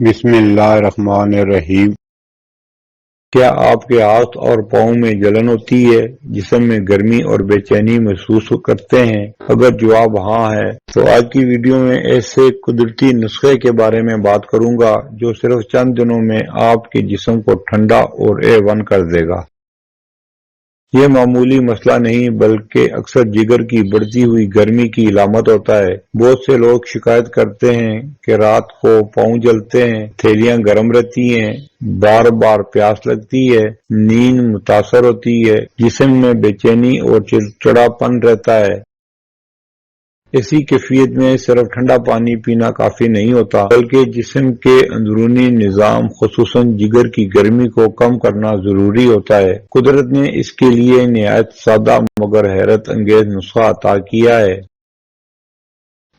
بسم اللہ الرحمن الرحیم۔ کیا آپ کے ہاتھ اور پاؤں میں جلن ہوتی ہے، جسم میں گرمی اور بے چینی محسوس کرتے ہیں؟ اگر جواب ہاں ہے تو آج کی ویڈیو میں ایسے قدرتی نسخے کے بارے میں بات کروں گا جو صرف چند دنوں میں آپ کے جسم کو ٹھنڈا اور A1 کر دے گا۔ یہ معمولی مسئلہ نہیں بلکہ اکثر جگر کی بڑھتی ہوئی گرمی کی علامت ہوتا ہے۔ بہت سے لوگ شکایت کرتے ہیں کہ رات کو پاؤں جلتے ہیں، ہتھیلیاں گرم رہتی ہیں، بار بار پیاس لگتی ہے، نیند متاثر ہوتی ہے، جسم میں بے چینی اور چڑچڑاپن رہتا ہے۔ ایسی کیفیت میں صرف ٹھنڈا پانی پینا کافی نہیں ہوتا بلکہ جسم کے اندرونی نظام خصوصاً جگر کی گرمی کو کم کرنا ضروری ہوتا ہے۔ قدرت نے اس کے لیے نہایت سادہ مگر حیرت انگیز نسخہ عطا کیا ہے۔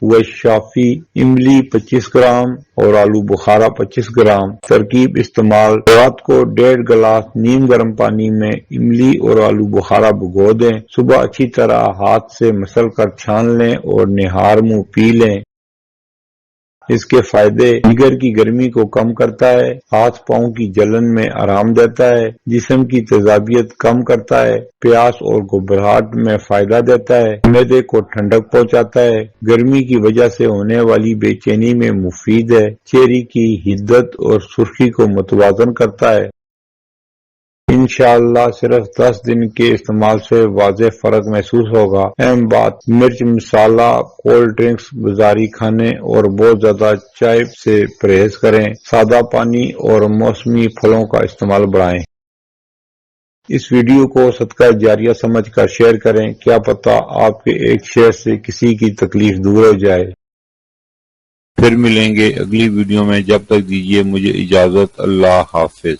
وشافی املی 25 گرام اور آلو بخارا 25 گرام۔ ترکیب استعمال: رات کو 1.5 گلاس نیم گرم پانی میں املی اور آلو بخارا بھگو دیں۔ صبح اچھی طرح ہاتھ سے مسل کر چھان لیں اور نہار منہ پی لیں۔ اس کے فائدے: جگر کی گرمی کو کم کرتا ہے، ہاتھ پاؤں کی جلن میں آرام دیتا ہے، جسم کی تیزابیت کم کرتا ہے، پیاس اور گھبراہٹ میں فائدہ دیتا ہے، معدے کو ٹھنڈک پہنچاتا ہے، گرمی کی وجہ سے ہونے والی بے چینی میں مفید ہے، چہرے کی حدت اور سرخی کو متوازن کرتا ہے۔ انشاءاللہ صرف 10 دن کے استعمال سے واضح فرق محسوس ہوگا۔ اہم بات: مرچ، مسالہ، کولڈ ڈرنکس، بازاری کھانے اور بہت زیادہ چائے سے پرہیز کریں۔ سادہ پانی اور موسمی پھلوں کا استعمال بڑھائیں۔ اس ویڈیو کو صدقہ جاریہ سمجھ کر شیئر کریں، کیا پتہ آپ کے ایک شیئر سے کسی کی تکلیف دور ہو جائے۔ پھر ملیں گے اگلی ویڈیو میں، جب تک دیجیے مجھے اجازت۔ اللہ حافظ۔